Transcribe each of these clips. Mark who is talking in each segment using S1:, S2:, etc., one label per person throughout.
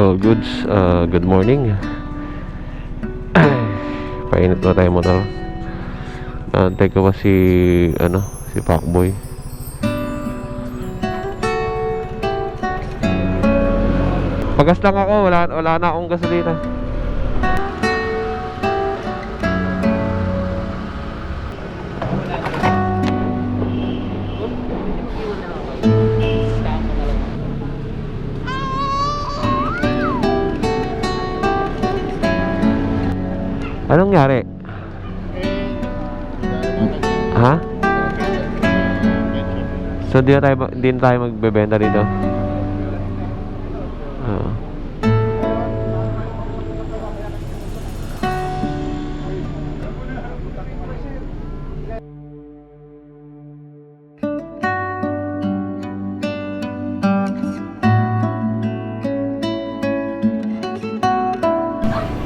S1: Oh, goods. Good morning. Painit na tayo motor. Antay ko pa si Pacboy. Pagas lang ako, wala na akong gasolina. Anong nangyari? Ha? So di na tayo magbebenta dito? Oo.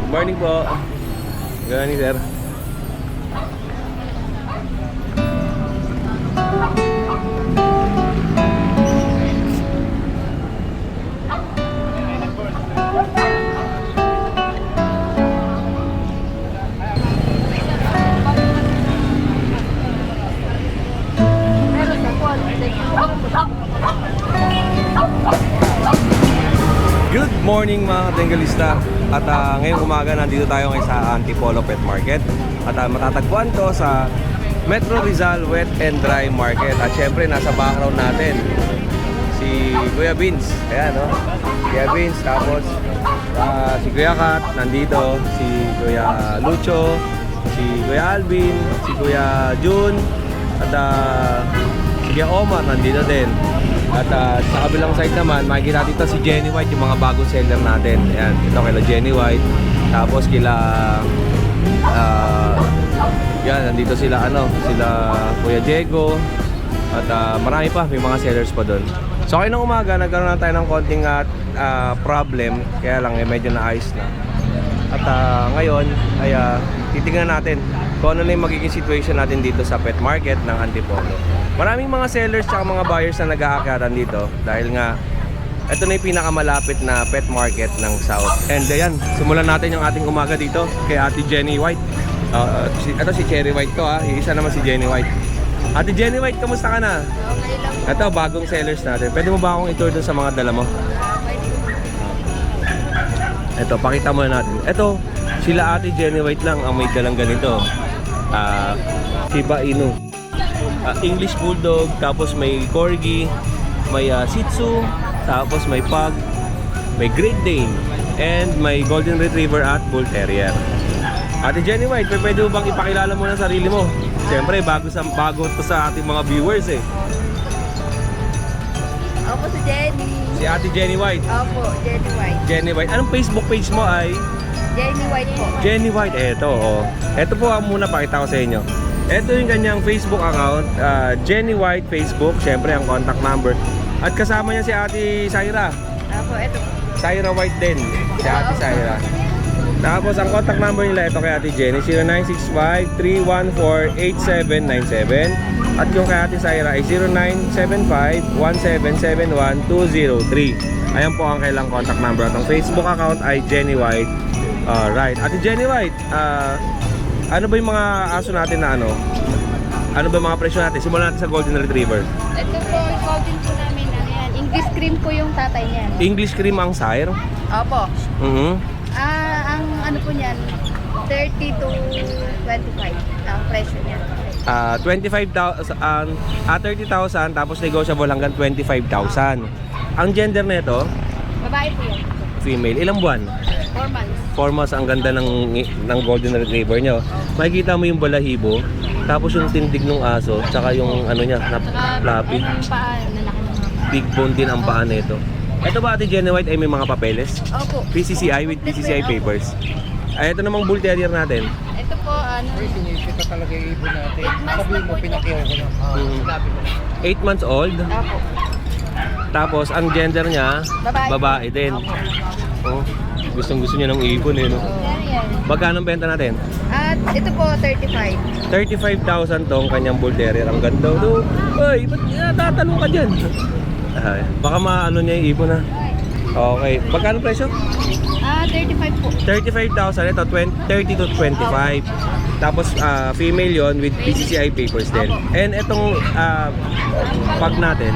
S1: Good morning po. Gani sir. Good morning mga Tenggalista. At ngayong umaga nandito tayo ngayon sa Antipolo Pet Market. At matatagpuan to sa Metro Rizal Wet and Dry Market. At syempre nasa background natin si Kuya Vince. Ayan no? Kuya Vince. Tapos si Kuya Kat nandito. Si Kuya Lucho. Si Kuya Alvin. Si Kuya Jun. At si Kuya Omar nandito din. At sa kabilang side naman, makikita dito si Jenny White, yung mga bagong seller natin. Ayan, ito kila Jenny White. Tapos kila yan, nandito sila sila Kuya Diego. At marami pa, may mga sellers pa doon. So kayo ng umaga, nagkaroon na tayo ng konting problem. Kaya lang, medyo naayos na. At ngayon, ay titingnan natin kung ano na yung magiging situation natin dito sa pet market ng Antipolo. Maraming mga sellers at mga buyers na nag-aakyatan dito dahil nga ito na yung pinakamalapit na pet market ng South. And ayan, simulan natin yung ating umaga dito kay Ate Jenny White. Ito si Cherry White to isa naman si Jenny White. Ate Jenny White, kamusta ka na?
S2: Okay lang.
S1: Ito, bagong sellers natin. Pwede mo ba akong i-tour dun sa mga dala mo? Ito, pakita muna natin. Ito, sila Ate Jenny White lang ang may dalang ganito. Shiba Inu. English Bulldog, tapos may Corgi, may Shih Tzu, tapos may Pug, may Great Dane, and may Golden Retriever at Bull Terrier. Ate Jenny White, pwede mo bang ipakilala mo na sarili mo? Siyempre, bago to sa ating mga viewers eh.
S2: Ako si Jenny.
S1: Si Ate Jenny White.
S2: Opo, Jenny White.
S1: Jenny White. Anong Facebook page mo ay?
S2: Jenny White po.
S1: Jenny White. Ito po muna pakita ko sa inyo. Ito yung kanyang Facebook account, Jenny White Facebook, syempre ang contact number. At kasama niya si Ate Syra.
S2: Opo, ito po.
S1: Syra White din, si Ate Syra. Tapos ang contact number nila ito kay Ate Jenny, 0965-314-8797. At yung kay Ate Syra ay 0975-1771-203. Ayan po ang kailang contact number. At ang Facebook account ay Jenny White. Right. Ate Jenny White, ano ba yung mga aso natin na ano ba yung mga presyo natin? Simulan natin sa Golden Retriever.
S2: Ito po, yung golden po namin, yan. English cream po yung tatay niyan.
S1: English cream ang sire?
S2: Opo.
S1: Ang
S2: Ang po niyan, 30 to 25 ang presyo niya.
S1: 30,000 tapos negotiable hanggang 25,000. Ang gender nito?
S2: Babae po yan.
S1: Female. Ilang buwan?
S2: 4 months.
S1: 4 months ang ganda ng Golden Retriever nyo. Makikita mo yung balahibo, tapos yung tindig ng aso, tsaka yung niya, na floppy.
S2: Ang paa, nalaki ng
S1: Big bone din ang paa nito. Ito ba Ate Jenny White ay may mga papeles?
S2: Opo.
S1: PCCI with PCCI papers. Ay, ito namang Bull Terrier natin.
S2: Ito po,
S3: Sinisita talaga yung ibon natin.
S2: 8 months
S3: Sabihin
S2: na
S3: mo,
S2: po
S3: pinakiyaw ko na. Sinabi mo na.
S1: 8 months old.
S2: Opo.
S1: Tapos ang gender niya,
S2: Babae.
S1: babae din. Oh, gustong-gusto niya ng ibon eh, no?
S2: Yan.
S1: Magkano ang benta natin?
S2: At ito po, 35.
S1: 35,000 tong kanyang Bull Terrier. Ang ganda. Uy, ba't tatanong ka dyan? Baka maano niya yung ibon ha. Okay. Magkano presyo?
S2: 35 po.
S1: 35,000. Ito, 30 to 25. Tapos, female yon with PCCI papers din.
S2: Opo.
S1: And itong pag natin,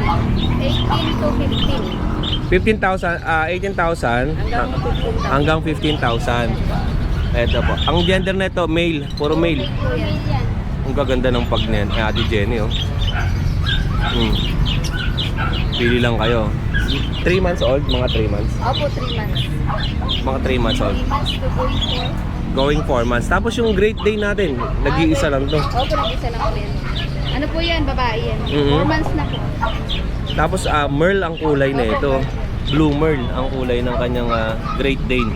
S2: 18 to 15.
S1: 18,000
S2: Hanggang 15,000.
S1: hanggang 15,000. Ito po. Ang gender na ito, male. Puro male.
S2: Po yan.
S1: Ang gaganda ng pag niyan. Ate Jenny, oh. Pili lang kayo. 3 months old, mga 3 months.
S2: Opo, 3 months.
S1: Mga 3 months old.
S2: 3 months to going 4.
S1: Going 4 months. Tapos yung Great Day natin, nag-iisa lang to.
S2: Opo, nag-isa lang po yan. Ano po yan? Babae yan.
S1: Mhm.
S2: 4 months na po.
S1: Tapos Merl ang kulay na ito. Blue Merl ang kulay ng kanyang Great Dane.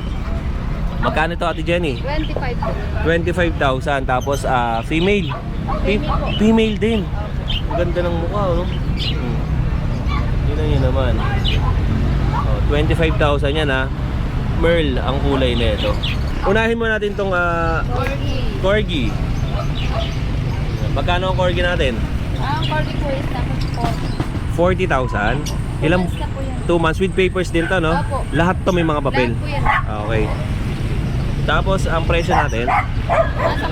S1: Magkano ito, Ate Jenny?
S2: 25 po.
S1: 25,000. Tapos female.
S2: Female po.
S1: Female din. Ang ganda ng mukha, no? Yun naman. 25,000 yan, ha. Merl ang kulay na ito. Unahin mo natin tong
S2: Corgi.
S1: Corgi. Magkano ang Corgi natin?
S2: Ang Corgi po is tapos
S1: 40,000. Ilang
S2: 2 months na po yan.
S1: 2 months with papers din to, no?
S2: Opo.
S1: Lahat to may mga papel.
S2: Lahat po yan.
S1: Okay. Tapos ang presyo natin
S2: Nasa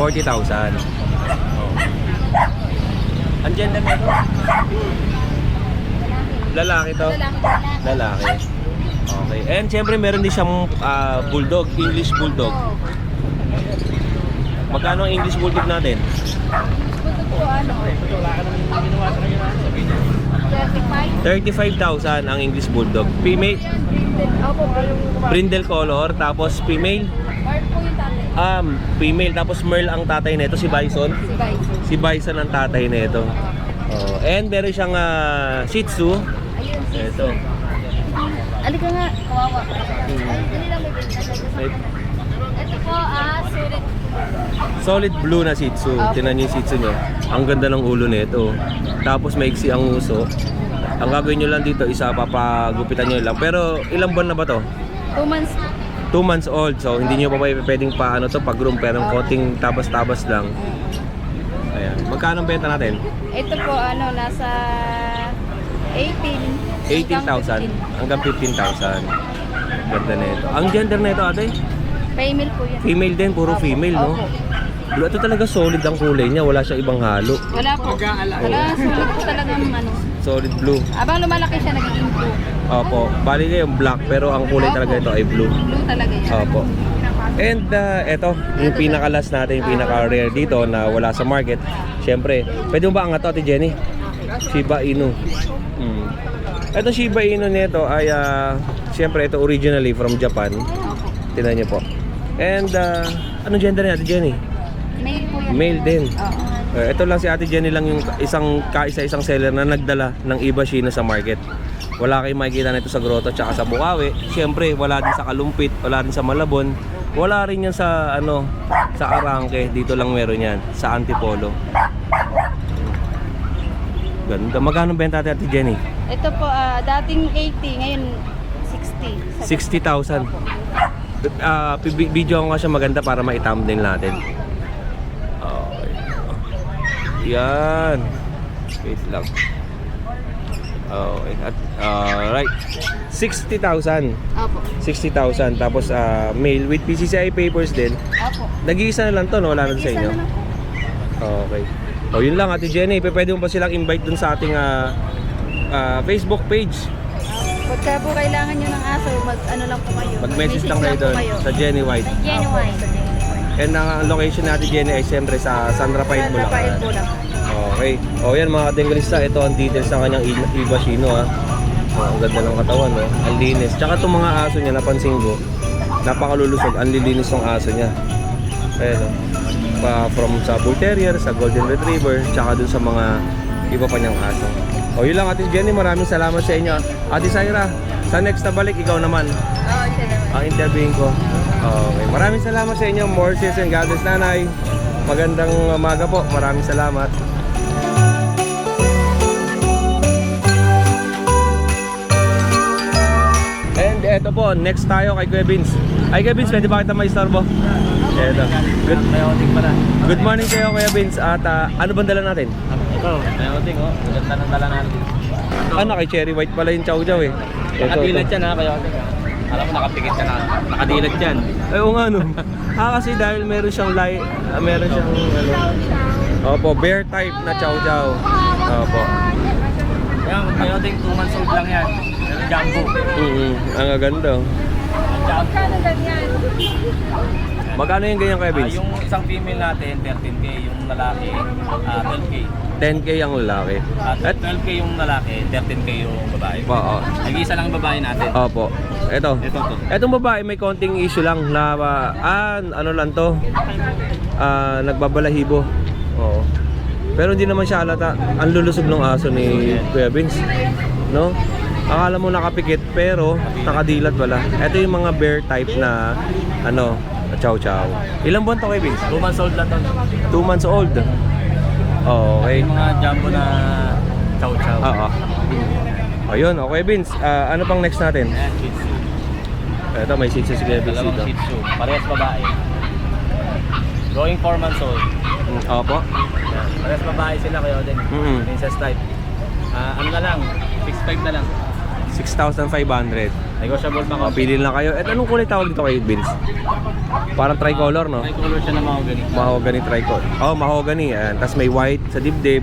S2: 40.
S1: 40,000. Ang gender nito? Lalaki to.
S2: Lalaki.
S1: Lalaki. Okay. And syempre meron din siyang bulldog, English bulldog.
S2: Oh.
S1: Magkano ang English bulldog natin?
S2: Gusto po ano? 35.
S1: 35,000 ang English bulldog. Female,
S2: Opo,
S1: brindle color, tapos female,
S2: Mark po yung tatay.
S1: female, tapos Merl ang tatay nito, si Bison.
S2: Si Bison.
S1: Si Bison ang tatay nito. Oh, and meron siyang Shih Tzu.
S2: Ayun, si
S1: Ito.
S2: Alika nga, kawawa. Ay, dali lang may
S1: May-
S2: Ito po, sulit.
S1: Solid blue na Shih Tzu.
S2: Okay.
S1: Tingnan niyo yung Shih Tzu niya. Ang ganda ng ulo nito. Tapos maiksi ang uso. Ang gagawin nyo lang dito, papagupitan nyo lang. Pero ilang buwan na ba to?
S2: 2 months.
S1: 2 months old. So hindi nyo pa pwedeng pag-groom. Pero konting tabas-tabas lang. Ayan. Magkano ang benta natin?
S2: Ito po, nasa 18.
S1: 18,000 hanggang 15,000. Ganda na ito. Ang gender na ito, ate?
S2: Female po yan.
S1: Female din, puro
S2: Opo.
S1: female, no?
S2: Opo.
S1: Blue, ito talaga solid ang kulay niya. Wala siya ibang halo.
S2: Wala po. Wala, sulit po talagang
S1: Solid blue.
S2: Abang lumalaki siya, nagiging blue.
S1: Opo. Bali niya yung black, pero ang kulay talaga ito ay blue.
S2: Blue talaga yan.
S1: Opo. And ito, yung pinaka-last natin, yung pinaka-rare dito na wala sa market. Siyempre, pwede mo ba angat to, Ate Jenny? Shiba Inu. Ito Shiba Inu nito ay, siyempre, ito originally from Japan. Tingnan niyo po. And, anong gender niya, Ate Jenny?
S2: Male po yan.
S1: Male din.
S2: Oo.
S1: Ito lang si Ate Jenny lang yung isang seller na nagdala ng Iba Shih sa market. Wala kayong makikita nito sa Grotto tsaka sa Bukawi. Siyempre, wala din sa Kalumpit, wala din sa Malabon. Wala rin yan sa sa Arangke. Dito lang meron yan, sa Antipolo. Ganda. Magkano benta natin, Ate Jenny?
S2: Ito po, dating 80, ngayon 60.
S1: 60,000. Video ko nga siya maganda para ma-thumbnail natin. Okay. Yan. Wait lang. Okay. Right. 60,000.
S2: Opo.
S1: 60,000. Tapos mail with PCCI papers din.
S2: Opo.
S1: Nag-iisa na lang to, no? Wala na sa inyo.
S2: Isa na lang po.
S1: Okay. O yun lang, Ate Jenny. Pwede mo pa silang invite dun sa ating Facebook page.
S2: Pagka po kailangan nyo ng aso, ano lang po kayo.
S1: Mag-message lang kayo doon sa Jenny White.
S2: Genuine.
S1: And ang location natin Jenny ay siyempre sa San Rafael,
S2: Rafael po
S1: Bulacan.
S2: lang.
S1: Okay. O yan mga katengrista, ito ang details ng kanyang Iba Shih, ha. Ang ganda ng katawan, no? Ang linis. Tsaka itong mga aso niya, napansin ko, napakalulusog. Ang lilinis ng aso niya. Ayan, no? From sa Bull Terrier, sa Golden Retriever, tsaka dun sa mga iba pa niyang aso. O yun lang, Ate Jenny, maraming salamat sa inyo. Ate Syra, sa next na balik, ikaw naman
S2: Oo, siya naman.
S1: ang interviewin ko. Okay, maraming salamat sa inyo. More cheers and God bless, Nanay. Magandang umaga po. Maraming salamat. And eto po, next tayo kay Kuya Vince. Ay Kuya Vince, pwede ba kita maistorbo? Eto. Good morning kayo Kuya Vince. At ano bang dala natin?
S3: Ito, mayoting oh. Maganda ng dala natin.
S1: Ano, kay Cherry White pala yung chow chow eh.
S3: Nakadilat yan ha, mayoting ha. Alam mo, nakapikit ka na. Nakadilat yan.
S1: Ay, oo nga no. Kasi dahil meron siyang meron siyang ano. Opo, bear type na chow chow. Opo.
S3: Yan, mayoting 2 months old lang yan. Jumbo.
S1: Ang ganda. Oh.
S2: Magkano ganyan?
S1: Magkano yung ganyan Kuya Vince?
S3: Yung isang female natin, 13K. Yung lalaki, 12K.
S1: 10k ang lalaki.
S3: At 12K yung lalaki, 13K yung babae.
S1: Oo.
S3: Nag-iisa lang babae natin.
S1: Opo. Ito.
S3: Ito to.
S1: Etong babae may konting issue lang na ano lang to. Nagbabalahibo. Oo. Pero hindi naman siya halata. Ang lulusog ng aso ni Kuya Vince. No? Akala mo nakapikit pero nakadilat wala. Ito yung mga bear type na ano, chow chow. Ilang buwan to Kuya Vince?
S3: 2 months old lang to.
S1: 2 months old. Oh, okay.
S3: Yung mga jumbo na chow-chow.
S1: Oo. Ayun, okay Vince. Ano pang next natin?
S3: Ayan, Shih Tzu.
S1: Ito may Shih Tzu si Kuya Vince
S3: Dalawang
S1: dito.
S3: Shih Tzu. Parehas babae. Going 4 months old.
S1: Opo.
S3: Ayan. Parehas babae sila kayo din. Princess type. Ano na lang, 6'5 na lang.
S1: 6,500.
S3: Negotiable pa ko.
S1: Pili lang kayo. At anong kulay tawag dito kay Vince? Parang tricolor, no?
S3: May color siya na mahogany.
S1: Mahogany tricolor. Oh, mahogany. Ayan. Tapos may white sa dibdib,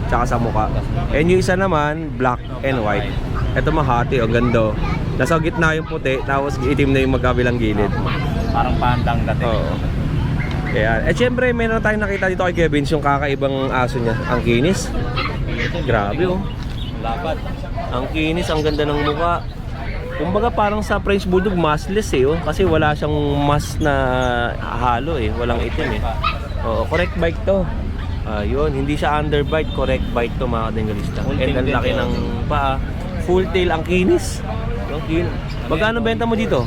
S1: tsaka sa mukha. And yung isa naman, black and white. Ito mahati, ang ganda. Nasa gitna yung puti, tapos itim na yung magkabilang gilid.
S3: Parang pandang dati.
S1: Oo. Kaya, syempre, meron tayong nakita dito kay Kuya Vince, yung kakaibang aso niya. Ang kinis. Grabe, oh.
S3: Lapad.
S1: Ang kinis, ang ganda ng mukha. Kumbaga parang sa French Bulldog, maskless eh, oh. Kasi wala siyang mas na halo eh, walang itim eh. Oo, correct bite to. Yun, hindi siya underbite, correct bite to mga kadengalista.
S3: Full
S1: And
S3: tail
S1: ang laki
S3: din,
S1: ng paa. Full tail, ang kinis. Ang kinis. Magkano benta mo dito?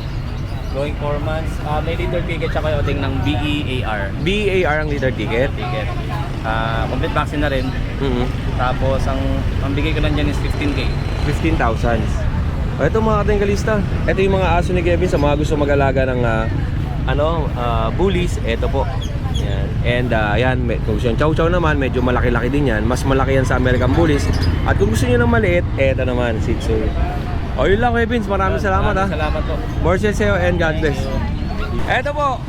S3: Going 4 months. May leader ticket siya kayo ting ng BEAR.
S1: BAR ang leader ticket.
S3: Ticket. Complete vaccine na rin. Tapos ang bigay ko lang dyan is 15K.
S1: 15,000. Ito mga katengalista. Ito yung mga aso ni Kevin sa mga gusto mag-alaga ng bullies. Ito po. Yan. And yan, kung gusto yung chow chow naman, medyo malaki-laki din yan. Mas malaki yan sa American Bullies. At kung gusto nyo ng maliit, ito naman, Shih Tzu. O yun lang Kevin, maraming salamat ha.
S3: Salamat po.
S1: More sa'yo and God bless. Ito po.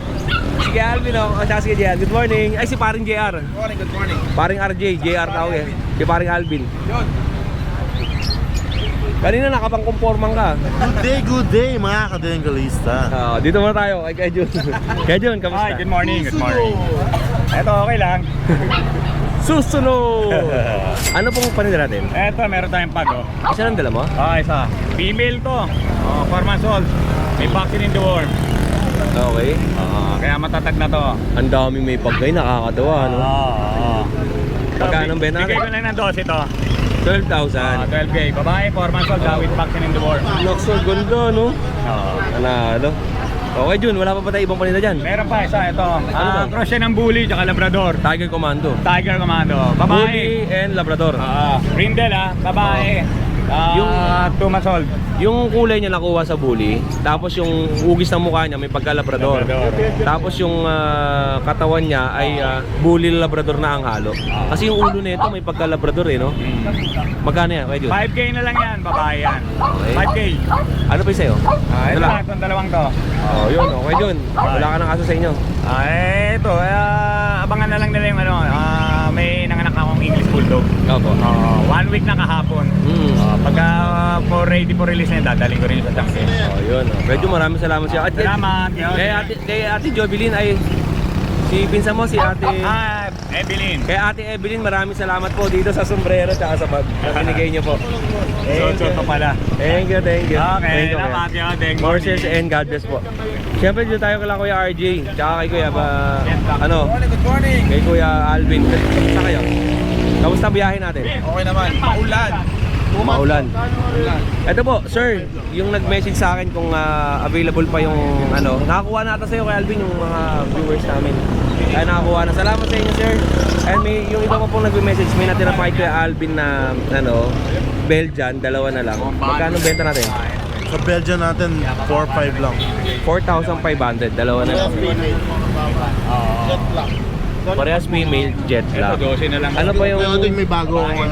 S1: Si Alvin o, si JR. Good morning. Ay, si paring JR.
S3: Good morning, good morning.
S1: Paring RJ, JR tawag eh. Si paring Alvin. Kanina nakapang-conformang ka.
S4: Good day mga kadengalista.
S1: Dito muna tayo kay Jun. Kay Jun, kamusta?
S5: Hi, good morning, good morning. Eto, okay lang.
S1: Susunod! Ano pong paninda natin?
S5: Eto, meron tayong pag, oh.
S1: Isa lang dala mo?
S5: Isa. Female to. 4 months old. May vaccine in the worm.
S1: Okay.
S5: Kaya matatag na to.
S1: Ang daming may pagkay, nakakatawa, no? Magkano ang benta
S5: Bigay
S1: natin?
S5: ko lang ng 12 ito.
S1: 12,000.
S5: 12K. Babae, 4 months old with vaccine in the worm.
S1: Nakso, ganda, no? Analo. Okay, Jun, wala pa ba tayo ibang paninda dyan?
S5: Meron pa isa, ito.
S1: Ano to?
S5: Cross yan ng bully, tsaka labrador.
S1: Tiger Commando.
S5: Tiger Commando. Babae.
S1: Bully and Labrador.
S5: Brindle, babae.
S1: Yung
S5: 2 months old.
S1: Yung kulay niya nakuha sa bully, tapos yung ugis ng mukha niya may pagka-labrador. Tapos yung katawan niya ay bully labrador na ang halo. Kasi yung ulo nito may pagka-labrador eh, no? Magkano yan? Pwede yun?
S5: 5K na lang yan, babae yan.
S1: Okay.
S5: 5K.
S1: Ano pa yung sa'yo?
S5: Ito
S1: Dala.
S5: lang, itong dalawang to.
S1: Oh, yun, okay Jun. Wala ka ng aso sa inyo.
S5: Ito, abangan na lang nila yung may nanganak akong English Bulldog.
S1: Opo.
S5: 1 week na kahapon. Pagka ready for release na yun, dadaling ko rin sa junction.
S1: Oh, yun. Medyo maraming salamat siya. At
S5: Salamat.
S1: kay ate Jovelyn ay si pinsan mo, si ate...
S5: Evelyn.
S1: Kay ate Evelyn, maraming salamat po dito sa sombrero at sa bag na binigay niyo po.
S5: So to pala.
S1: Thank you, thank you.
S5: Okay,
S1: Thank you,
S5: salamat yun. Thank you.
S1: More shares and God bless po. Siyempre dito tayo kala Kuya RJ, tsaka kay Kuya
S3: Good morning.
S1: kay Kuya Alvin. Kamusta kayo? Kamusta biyahe natin?
S3: Okay naman. Maulan.
S1: Maulan. Ito po, sir, yung nag-message sa akin kung available pa yung nakakuha na ata sa'yo kay Alvin yung mga viewers namin. Kaya nakakuha na. Salamat sa inyo, sir. And may yung iba pa pong nag-message, may natira pa kay Kuya Alvin na Belgian, dalawa na lang. Magkano benta natin?
S4: Sa Belgian natin, 4-5 lang.
S1: 4,500. Dalawa na lang.
S4: female. Jet lang.
S1: Parehas female, jet
S5: Ito,
S1: lang.
S5: 12 na lang.
S1: Ano pa yung...
S4: Kaya din may bago ako.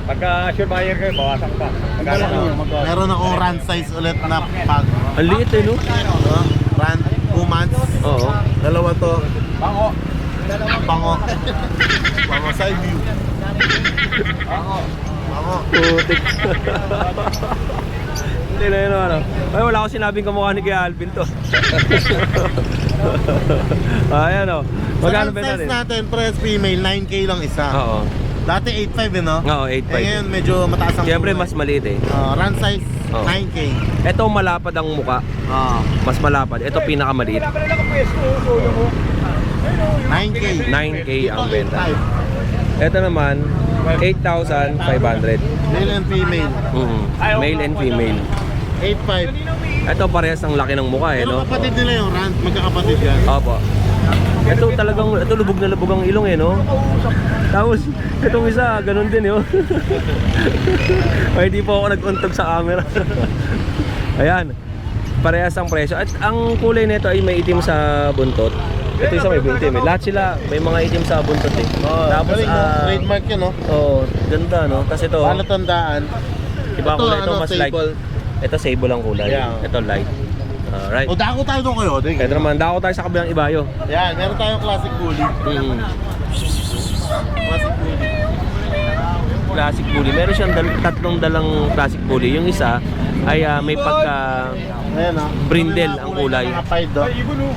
S5: Pagka sure buyer kayo, bawasan pa.
S4: Meron akong run size ulit na pag.
S1: Ang liit eh, no?
S4: Run 2 months.
S1: Oo.
S4: Dalawa to. Pango. Pango side view. Pango.
S1: Putik. Hindi na yun, ano. Ay, wala akong sinabing kamukha ni Kuya Alvin to. Ayan, o. Magkano
S4: Sa
S1: ba
S4: run size
S1: natin?
S4: natin, press female, 9K lang isa.
S1: Oo.
S4: Dati 8.5 no?
S1: Oo, 8.5.
S4: Eh ngayon medyo mataas ang
S1: Siyempre,
S4: kulay.
S1: mas maliit eh.
S4: Run size,
S1: Oo.
S4: 9K.
S1: Ito, malapad ang muka. Mas malapad. Ito, pinakamaliit.
S4: 9K.
S1: 9K ang
S4: Ito,
S1: benta.
S4: 8.5.
S1: Ito naman, 8,500.
S4: Male and female.
S1: Male and female.
S4: 8.5.
S1: Ito, parehas ang laki ng muka eh,
S4: Pero
S1: no?
S4: kapatid nila yung run, magkakapatid yan.
S1: Opo. Ito talagang, ito lubog na lubog ang ilong eh, no? Tapos, itong isa, ganun din yun. Ay, di po ako nag-untog sa camera. Ayan, parehas ang presyo. At ang kulay nito ay may itim sa buntot. Ito isa may itim eh. Lahat sila may mga itim sa buntot eh. Tapos,
S4: Galing, no? Trademark yun, no?
S1: oh, ganda, no? Kasi ito,
S4: Palatandaan.
S1: iba
S4: Ito,
S1: kulay ito,
S4: ano,
S1: mas light.
S4: sable.
S1: Ito sable ang kulay.
S4: Yeah.
S1: Ito light. Alright.
S4: O, dako tayo doon kayo, Ding.
S1: Ito naman, dako tayo sa kabilang ibayo.
S4: Yan, meron tayong classic bully. Classic bully.
S1: Classic bully. Meron siyang tatlong dalang classic bully. Yung isa ay may pagka
S4: Ayan, ha?
S1: Brindle ang kulay.
S4: Apide, do.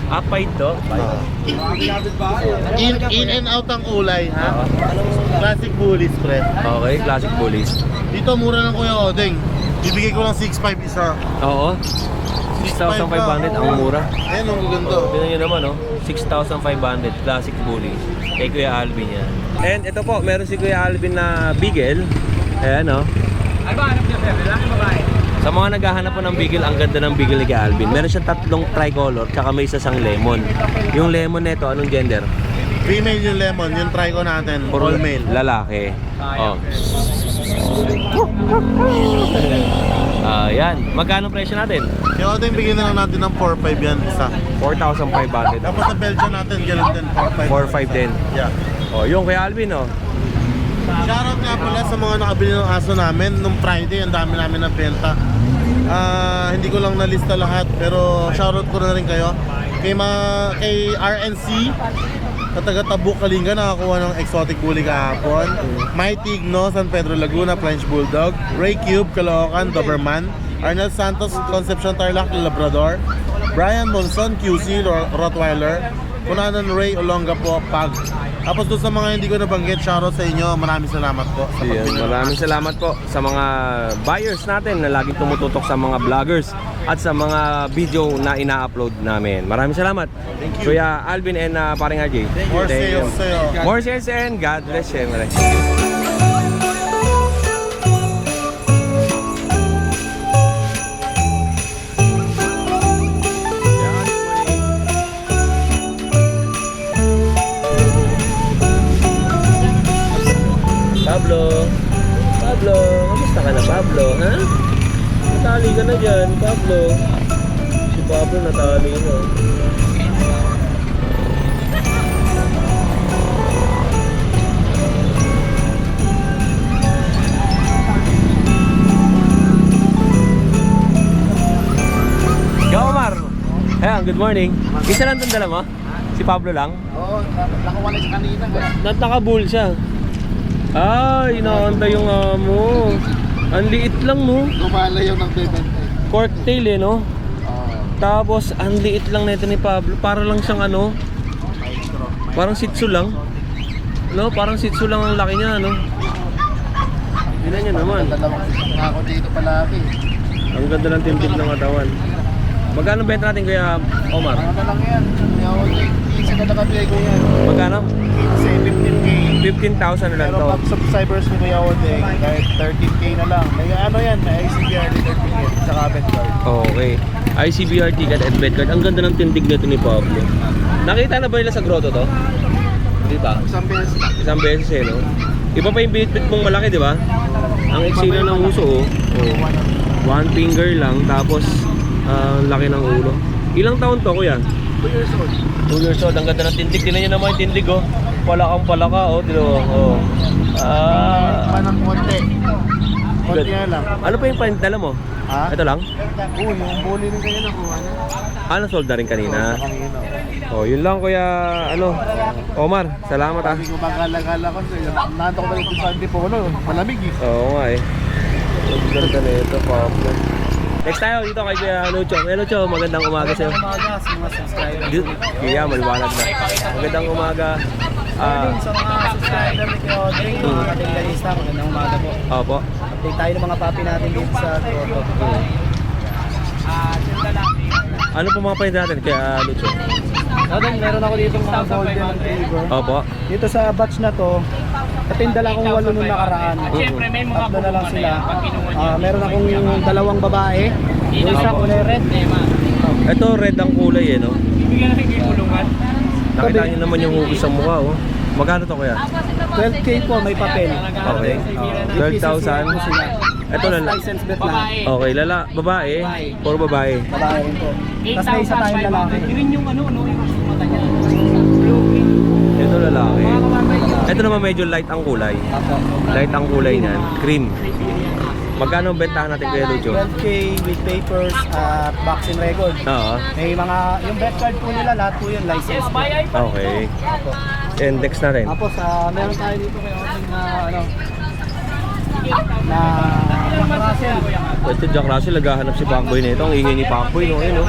S1: apay to.
S4: In and out ang kulay, ha? Classic bullies, pre.
S1: Okay, classic bullies.
S4: Dito, mura ng Kuya Odeng. Bibigay ko lang 6.5 isa.
S1: Oo. 6,500 ang mura.
S4: Ayan, ang ganda.
S1: Tingnan nyo naman, oh. 6,500 classic bully. Kay Kuya Alvin yan. And ito po, meron si Kuya Alvin na beagle. Ayan, oh.
S5: Ano ba hanap niya, sir? Lalaki babae?
S1: Sa mga naghahanap po ng beagle, ang ganda ng beagle ni Kuya Alvin. Meron siyang tatlong tricolor, tsaka may isa sang lemon. Yung lemon nito, anong gender?
S4: Female yung lemon, yung try ko natin. All male.
S1: Lalaki. Oh. Ayan. Magkano presyo natin?
S4: Kaya Odeng, bigyan na lang natin ng 4.5 yan isa.
S1: 4,500.
S4: Tapos sa Belgian natin, ganun din, 4.5.
S1: 4,500 din.
S4: Yeah.
S1: Oh, yung kay Alvin, oh.
S4: Shoutout nga pala sa mga nakabili ng aso namin nung Friday, ang dami namin na benta. Hindi ko lang nalista lahat, pero shoutout ko na rin kayo. Kay RNC, sa taga Tabuk, Kalinga, nakakuha ng exotic bully kahapon. Mighty Igno, San Pedro Laguna, French Bulldog. Ray Cube, Caloocan, Doberman. Arnel Santos, Concepcion Tarlac, Labrador. Brian Monson, QC, Rottweiler. Kunanan Ray Olongapo, Pug. Tapos doon sa mga hindi ko nabanggit, shoutout sa inyo. Maraming salamat po sa
S1: Yan,
S4: pagbili.
S1: maraming salamat po sa mga buyers natin na laging tumututok sa mga vloggers at sa mga video na ina-upload namin. Maraming salamat. Kuya Alvin and paring RJ.
S4: More
S1: Thank you.
S4: sales sa'yo.
S1: More sales and God bless you. Pablo, kamusta ka na Pablo, ha? Natali ka na dyan, Pablo. Si Pablo natali na. Yo, Omar! Ayan, good morning. Isa lang itong dala mo? Si Pablo lang?
S4: Oo, nakuha na siya kanina.
S1: Naka-bull siya. Ay, inaantay yung amo. Ang liit lang, no?
S4: Lumalayaw ng bebente.
S1: Corktail, eh, no? Tapos, ang liit lang nito ni Pablo. Para lang siyang ano? Parang Shih Tzu lang. No? Parang Shih Tzu lang ang laki niya, no? Tingnan niyo naman.
S4: Ako dito palagi.
S1: Ang ganda ng tintig ng katawan. Magkano benta natin, Kuya Omar?
S4: Ano na lang yan? Easy na nakabili ko yan.
S1: Magkano?
S4: Say 15K.
S1: 15,000 na lang
S4: Pero
S1: to.
S4: pag subscribers ni Kuya Odeng, kahit 13K na lang. May ano yan, may ICBR certificate, tsaka event card.
S1: Okay. ICBR ticket at bed card. Ang ganda ng tindig nito ni Pablo. Nakita na ba nila sa grotto to? Di ba?
S4: Isang beses lang.
S1: Isang beses eh, no? Iba pa yung bit-bit mong malaki, di ba? Ang eksena ng uso, oh. One finger lang, tapos laki ng ulo. Ilang taon to, kuya?
S4: 2 years old.
S1: 2 years old. Ang ganda ng tindig. Tingnan nyo naman yung tindig, oh. Palakang palaka, oh. Tino, oh.
S4: Manang konti. Konti na lang.
S1: Ano pa yung dala mo?
S4: Ha?
S1: Ito lang?
S4: Oo, yung bully rin kayo nakuha na.
S1: Ano, sold na rin kanina?
S4: Kanina.
S1: Oh, yun lang, kuya, ano. Omar, salamat, ah.
S4: Sabi ko magala-gala ko sa'yo. Nanto ko na yung Sunday po, no? Malamig eh.
S1: Oo nga, eh. Ang ganda na ito, Pablo. Next tayo dito kay Kuya Lucho. Kuya Lucho, magandang umaga sa'yo.
S3: Umaga sa mga subscribers.
S1: Kaya, maliwanag na. Magandang umaga.
S3: Sa mga subscriber ni Kuya Odeng, mga katinggalista, magandang umaga po.
S1: Opo.
S3: Update tayo ng mga papi natin dito sa Grotto.
S1: Ano po mga pahin natin Kuya Lucho?
S3: Odeng, meron ako dito mga golden retriever.
S1: Opo.
S3: Dito sa batch na to, katindala akong 8 nung nakaraan.
S1: Siyempre,
S3: Tatlo na lang sila. Meron akong 2 babae. Yung isa kulay red.
S1: Ito, red ang kulay, eh, no? Nakita niyo naman yung hugis sa mukha, oh. Magkano to, Kuya?
S3: 12K po, may papel.
S1: Okay. 12,000. Ito na lang.
S3: License bet lang.
S1: Okay, babae. Puro babae.
S3: Babae rin po. Tapos may isa tayong lalaki.
S1: Ito lalaki. Ito naman medyo light ang kulay.
S3: Apo.
S1: Light ang kulay niyan. Cream. Magkano ang bentahan natin, Kuya Lucho?
S3: 12K with papers at vaccine record.
S1: Oo.
S3: May mga, yung bet card po nila, lahat po yun, license.
S1: Okay. Index na rin.
S3: Tapos, meron tayo dito kay Odin na, ano, na Russell.
S1: Ito, Jack Russell, naghahanap si Pacboy nito. Ang ingay ni Pacboy, no? Ayun, no?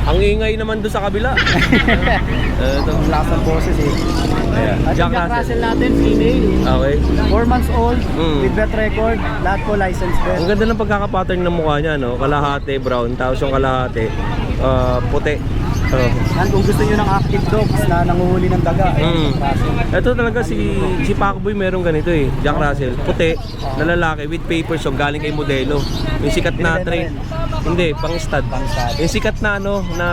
S1: Ang ingay naman doon sa kabila. Ito.
S3: Ang lakas ng boses eh.
S1: Ayan.
S3: At
S1: Jack
S3: yung Jack
S1: Russell.
S3: Russell natin, female.
S1: Okay.
S3: 4 months old,
S1: Mm.
S3: with vet record, lahat po license bet.
S1: Ang ganda ng pagkakapattern ng mukha niya, no? Kalahati brown, tapos yung kalahati puti.
S3: Yan, kung gusto nyo ng active dogs na nanguhuli ng daga,
S1: Mm.
S3: Jack Russell.
S1: Ito talaga si Pacboy meron ganito eh. Jack Russell, puti, na lalaki with papers, so galing kay modelo. Yung sikat na hindi, pang stud. Yung sikat na na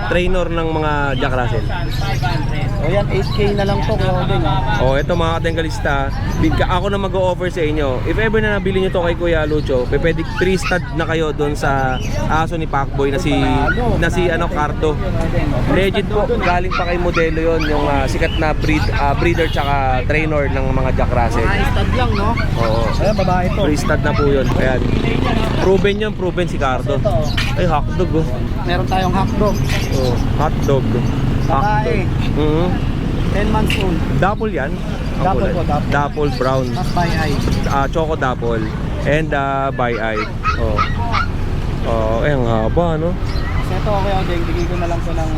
S1: trainer ng mga Jack Russell.
S3: O yan, 8K na lang to, Odin.
S1: Oh, ito mga katenggalista, ako na mag-o-offer sa inyo. If ever na nabili nyo to kay Kuya Lucho, pwede 3 stud na kayo doon sa aso ni Pacboy na si Carto. Legit po, galing pa kay modelo yon, yung sikat na breeder tsaka trainer ng mga Jack Russell.
S3: Mga stud lang, no?
S1: Oo.
S3: Ayan, babae to.
S1: Free stud na po yun. Ayan. Proven si Cardo.
S3: Ito,
S1: Ay, hotdog, oh.
S3: meron tayong hotdog.
S1: Oh, hotdog.
S3: Babae, 10 months old.
S1: Dapple yan? Ang
S3: Dapple
S1: kulay.
S3: po, dapple.
S1: Dapple brown.
S3: Mas by eye.
S1: Choco dapple. And by eye. Oh. Oh, ang haba, no?
S3: Kasi ito, okay, Odin, bigay ko na lang po ng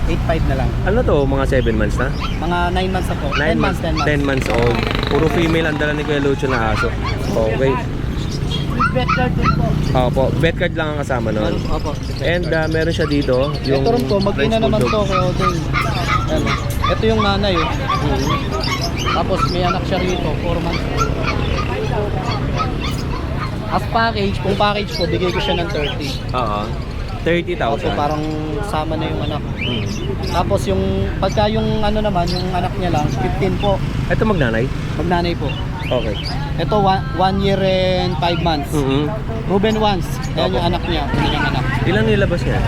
S3: 8.5 na lang.
S1: Ano to? Mga 7 months na?
S3: Mga 9 months na po.
S1: 9 months. 10 months old. Puro female ang dala ni Kuya Lucho na aso. Okay.
S3: With vet card din po.
S1: Opo, vet card lang ang kasama nun.
S3: Opo.
S1: And meron siya dito.
S3: Ito rin po, mag-ina
S1: French
S3: naman to
S1: Bulldog.
S3: kay Odin. Ayan. Ito yung nanay. Tapos may anak siya rito, 4 months old. As package, kung package po, bigay ko siya ng 30.
S1: Oo. 30,000.
S3: So parang sama na yung anak.
S1: Hmm.
S3: Tapos yung pagka yung naman, yung anak niya lang, 15 po.
S1: Ito magnanay?
S3: Magnanay po.
S1: Okay.
S3: Ito 1 year and 5 months.
S1: Mm-hmm.
S3: Ruben once. Ayan
S1: Opo.
S3: yung anak niya. Ayan yung anak.
S1: Ilan nilabas niya?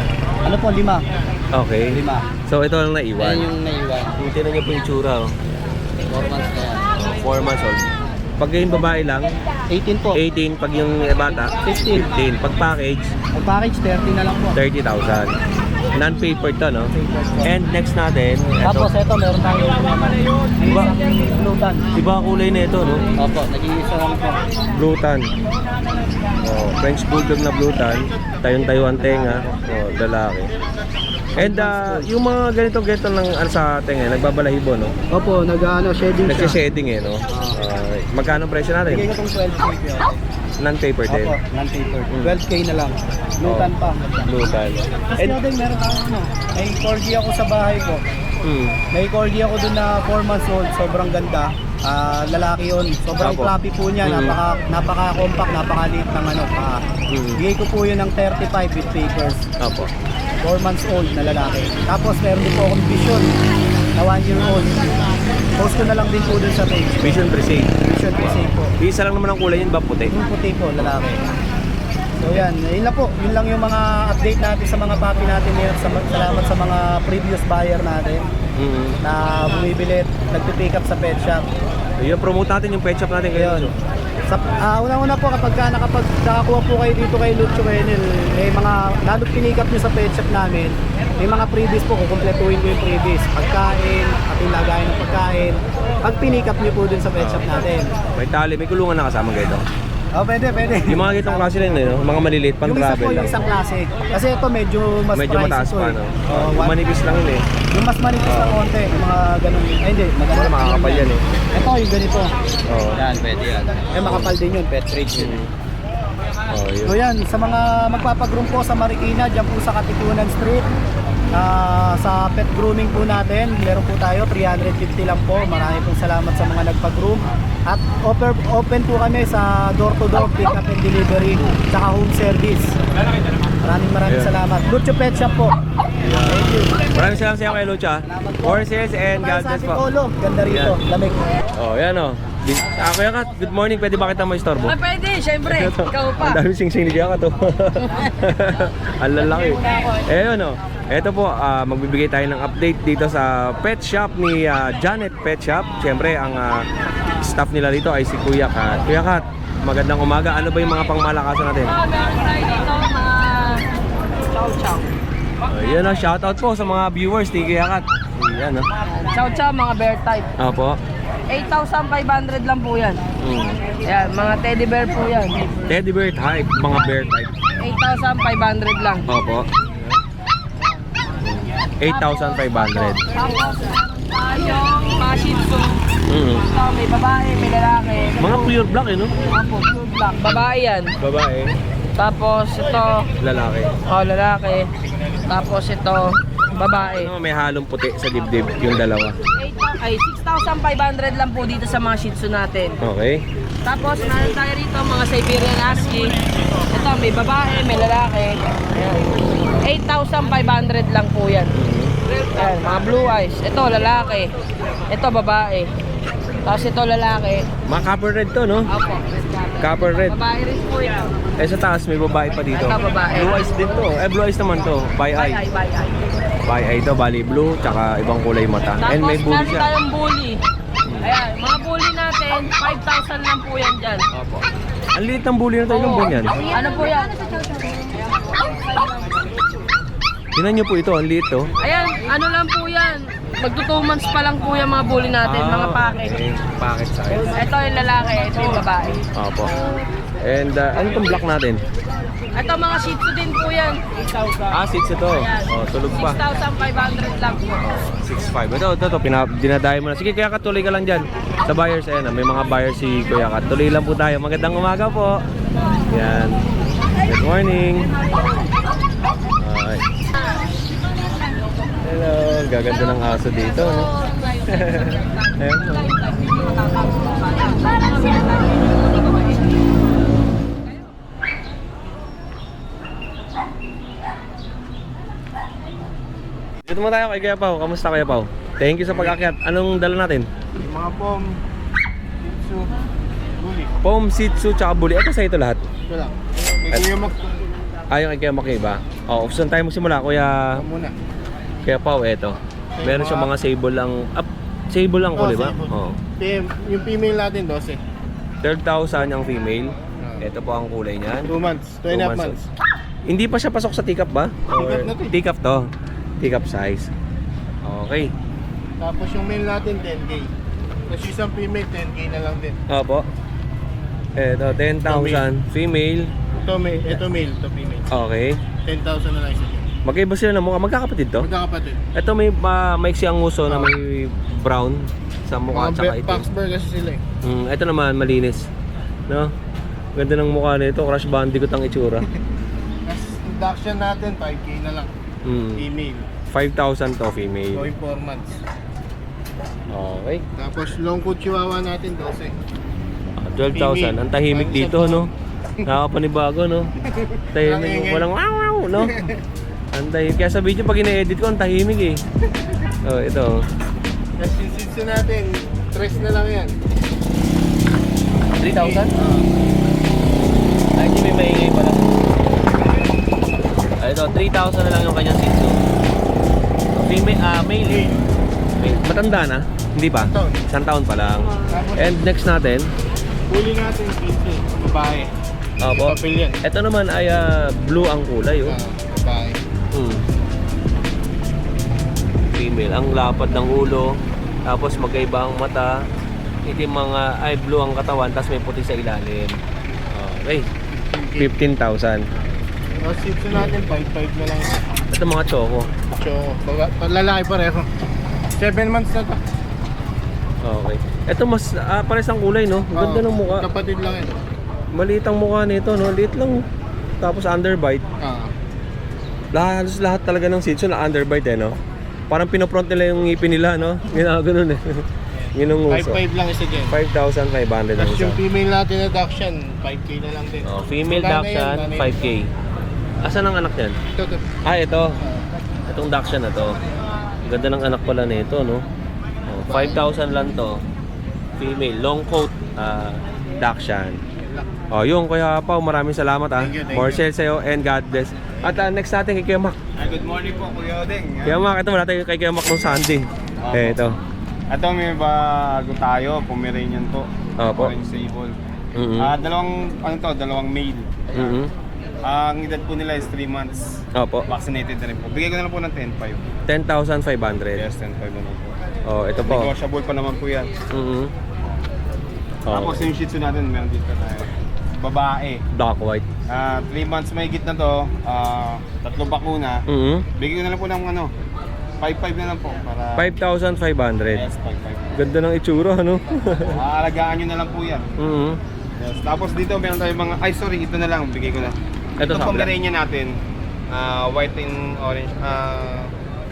S3: Ano po, 5.
S1: Okay.
S3: 5.
S1: So ito lang naiwan.
S3: Ayan yung naiwan.
S1: Tingnan niyo po yung tsura, oh.
S3: 4 months na yan.
S1: 4 months old. Pag yung babae lang,
S3: 18 po.
S1: 18. Pag yung bata,
S3: 15.
S1: 15. Pag package,
S3: Pag package, 30 na lang po.
S1: 30,000. Non-papered to, no? And next natin,
S3: Tapos
S1: ito.
S3: ito, meron tayo blue tan.
S1: Iba kulay na ito, no?
S3: Opo, nag-iisa lang po.
S1: Blue tan. Oh, French Bulldog na blue tan. Tayong-tayo ang tenga. Oh, lalaki. And yung mga ganito lang sa tenga, nagbabalahibo, no?
S3: Opo, shedding siya.
S1: Nagsi-shedding, eh, no? Magkano presyo natin?
S3: Bigay ko itong 12K.
S1: Non-paper din.
S3: Opo, non-paper.
S1: Mm.
S3: 12K na lang. Blue tan pa.
S1: Blue tan.
S3: Tapos
S1: And,
S3: din, meron ako may corgi ako sa bahay ko. May corgi ako dun na 4 months old, sobrang ganda. Lalaki yun. Sobrang
S1: Apo.
S3: fluffy po niya, napaka-compact, napakaliit ng paa. Bigay ko po yun ng 35 with papers.
S1: Opo.
S3: 4 months old na lalaki. Tapos meron din po akong vision na 1 year old. Post ko na lang din po dun sa page.
S1: Vision Presage.
S3: Vision Presage po.
S1: Isa lang naman ang kulay yun ba puti?
S3: Yung puti po, lalaki. So yan, yun lang po. Yun lang yung mga update natin sa mga puppy natin ngayon. Salamat sa mga previous buyer natin na bumibili, nagpipick up sa pet shop.
S1: Ayun, promote natin yung pet shop natin
S3: Ayun.
S1: ngayon.
S3: Unang-una po kapag nakakuha po kayo dito kay Lucho Enel, may mga lalo't pinikap nyo sa pet shop namin, may mga freebies po, kukumpletuhin ko yung freebies. Pagkain, ating lagayan ng pagkain. Pag pinikap nyo po dun sa pet shop natin.
S1: May tali, may kulungan na kasama ganito.
S3: Oh, pwede.
S1: Yung mga gitong klase rin, no? Mga maliliit, pang
S3: Yung isa po,
S1: travel
S3: yung
S1: lang.
S3: isang klase. Kasi ito medyo mas
S1: Medyo
S3: pricey
S1: mataas
S3: po
S1: pa,
S3: eh.
S1: no?
S3: Oh,
S1: Manipis lang yun eh.
S3: yung mas manipis na konti, yung mga ganun. Ay hindi, maganda.
S1: Wala, makakapal yan eh.
S3: Ito yung ganito.
S1: Oo.
S5: Yan, pwede yan.
S3: Eh makapal din yun, pet rate yun.
S1: Oh, yun.
S3: So yan, sa mga magpapagroom po sa Marikina, dyan po sa Katipunan Street, sa pet grooming po natin, meron po tayo, 350 lang po. Marami pong salamat sa mga nagpa-groom. At open po kami sa door-to-door pick up and delivery, tsaka home service. Maraming
S1: Yeah.
S3: salamat. Lucho Pet Shop po. Thank you.
S1: Maraming salamat sa iyo kay Lucha. Horses and
S3: Tayo
S1: God
S3: sa
S1: bless po.
S3: Antipolo, ganda rito,
S1: Yan.
S3: lamig.
S1: Oh, yan oh. Kuya Kat, good morning. Pwede ba kita ma-istorbo?
S6: Pwede, syempre. Ikaw pa.
S1: Ang dami sing-sing ni Kuya Kat oh. Ang lalaki. Eh yun oh. Ito po, magbibigay tayo ng update dito sa pet shop ni Janet Pet Shop. Siyempre, ang staff nila dito ay si Kuya Kat. Kuya Kat, magandang umaga. Ano ba yung mga pangmalakasan natin?
S6: Meron tayo dito mga chow-chow.
S1: Yan oh, shoutout po sa mga viewers ni Kuya Kat. Yan oh.
S6: Chow-chow, mga bear type.
S1: Opo.
S6: 8,500 lang po yan. Yan, mga teddy bear po yan.
S1: Teddy bear type, mga bear type.
S6: 8,500 lang.
S1: Opo. 8,500.
S6: Tapos, yung mga shih tzu.
S1: Mm.
S6: Ito, may babae, may lalaki.
S1: Mga pure black eh no?
S6: Opo, pure black. Babae yan.
S1: Babae,
S6: Tapos, ito,
S1: lalaki.
S6: lalaki. Tapos, ito, babae.
S1: Ano, may halong puti sa dibdib yung dalawa.
S6: 6,500 lang po dito sa mga shih tzu natin.
S1: Okay.
S6: Tapos, meron tayo rito mga Siberian Husky. Ito, may babae, may lalaki. Ayan. 8,500 lang po yan. Ayan, mga blue eyes. Ito, lalaki. Ito, babae. Tapos ito, lalaki.
S1: Mga copper red to no?
S6: Opo.
S1: Copper red.
S6: Babae rin po ito.
S1: Eh sa taas may babae pa dito.
S6: Ito, babae.
S1: Blue eyes din to. Eh blue eyes naman to. By
S6: Bye,
S1: eye.
S6: bye, bye.
S1: By eye to, bali blue, tsaka ibang kulay mata.
S6: Tapos,
S1: And may bully
S6: meron
S1: siya.
S6: tayong bully. Ayan, mga bully natin, 5,000 lang po yan dyan.
S1: Opo. Ang liit ng bully na to, ilang buwan yan?
S6: Ano po yan?
S1: Tingnan nyo po ito, ang liit to.
S6: Ayan, ano lang po yan. Magto 2 months pa lang po yung mga bully natin, mga package.
S1: Okay. Package size.
S6: Ito yung lalaki, ito yung babae.
S1: Opo. And ano itong black natin?
S6: Ito mga shih tzu din po yan. 8,000.
S1: Ah, seats ito.
S6: Ayan.
S1: Oh, tulog pa.
S6: 6,500 lang po.
S1: 6.5. Ito, dinadayo mo na. Sige, Kuya Kat, tuloy ka lang dyan. Sa buyers, ayan, may mga buyers si Kuya Kat. Tuloy lang po tayo. Magandang umaga po. Yan. Good morning. Ay. Hello. Gaganda ng aso dito, no? Ayan po. Dito mo tayo kay Kuya Pao. Kamusta Kuya Pao? Thank you sa pag-akyat. Anong dala natin?
S4: Yung mga pom, itsu, guli.
S1: Pom, Shih Tzu, tsaka bully. Ito sa ito lahat.
S4: Ito lang. May kuya mag...
S1: Ayaw kay Kuya Maki ba? Oo, saan tayo magsimula? Kuya
S4: muna.
S1: Pao, eto. Meron siyang mga sable lang. Sable lang ko, di ba?
S4: sable.
S1: Oo.
S4: Yung female natin, 12.
S1: 12,000 ang female. Ito po ang kulay niyan.
S4: 2 months, 2 and a half months.
S1: Hindi pa siya pasok sa teacup ba?
S4: Teacup na to eh.
S1: Teacup to. Teacup size. Okay.
S4: Tapos yung male natin, 10K. Tapos isang female, 10K na lang din.
S1: Opo. Ito, 10,000 female.
S4: Ito male, ito female.
S1: Okay.
S4: 10,000 na lang isa.
S1: Magkaiba sila ng mukha. Magkakapatid to?
S4: Magkakapatid.
S1: Ito may maiksi ang uso na may brown sa mukha tsaka itim.
S4: Paxburg kasi sila eh.
S1: Ito naman malinis. No? Ganda ng mukha nito. Crush Bandicoot ang itsura.
S4: Tapos induction natin, 5K na lang. Female.
S1: 5,000 to female.
S4: Going 4 months.
S1: Okay.
S4: Tapos long coat chihuahua natin, 12.
S1: 12,000. Ang tahimik dito, no? Nakapanibago, no? Tahimik. Walang wow, wow, no? Ang tahimik. Kaya sa video pag ina-edit ko, ang tahimik eh. Oh, ito.
S4: Tapos yung shih tzu natin, 3 na lang yan.
S1: 3,000? Ay, hindi may maingay pala. Ito, 3,000 na lang yung kanyang Shih Tzu. Male. Matanda na? Hindi pa? Isang taon pa lang. And next natin,
S5: Huli natin, 15, babae.
S1: opo.
S5: Papel yan.
S1: Ito naman ay blue ang kulay, oh.
S5: Babae.
S1: Female. Ang lapad ng ulo, tapos magkaiba ang mata, itim ay blue ang katawan, tapos may puti sa ilalim. Okay. 15,000.
S5: Shih natin, 5-5 na lang.
S1: Ito mga choco.
S5: So, lalaki pareho. 7 months na to.
S1: Okay. Ito mas pares ang kulay, no? Ang ganda ng mukha.
S5: Kapatid lang yun.
S1: Maliit ang mukha nito, no? Liit lang. Tapos underbite. Halos lahat talaga ng Shih Tzu na underbite, eh, no? Parang pinopront nila yung ngipin nila, no? Ginaganon, eh. Ginunguso.
S5: 5-5 lang isa dyan.
S1: 5,500 ang
S5: Tapos
S1: isa.
S5: yung female natin na Dachshund, 5K na lang din.
S1: Female Dachshund, 5K. Asan ang anak niyan?
S5: Ito.
S1: Ito. Itong Dachshund na to. Ang ganda ng anak pala nito, no? 5,000 lang to. Female, long coat, Dachshund. Yung Kuya Pao, maraming salamat,
S5: Thank you.
S1: More sales sa'yo and God bless. At next natin kay Kuya Mac.
S5: Good morning po, Kuya Odeng.
S1: Kuya Mac, ito wala tayo kay Kuya Mac nung Sunday. Ito.
S5: Ito may bago tayo, Pomeranian po.
S1: Opo.
S5: Orange Sable.
S1: Mhm.
S5: Dalawang male.
S1: Mhm.
S5: Ang edad po nila is 3 months.
S1: Opo.
S5: Vaccinated na rin po. Bigay ko na lang po ng 10,500.
S1: 10,500.
S5: Yes, 10,500 na lang po.
S1: Ito po.
S5: Negotiable pa naman po yan.
S1: Mhm.
S5: Tapos yung Shih Tzu natin, meron dito tayo. Babae.
S1: Black white.
S5: 3 months may na to. 3 bakuna.
S1: Mhm.
S5: Bigay ko na lang po ng 5,500 na lang po. Para
S1: 5,500.
S5: Yes, 5,500.
S1: Ganda ng itsura, ano?
S5: Aalagaan nyo na lang po yan.
S1: Mhm.
S5: Yes. Tapos dito meron tayong mga, ito na lang, bigay ko na.
S1: Ito sa
S5: Pomeranian natin, white and orange,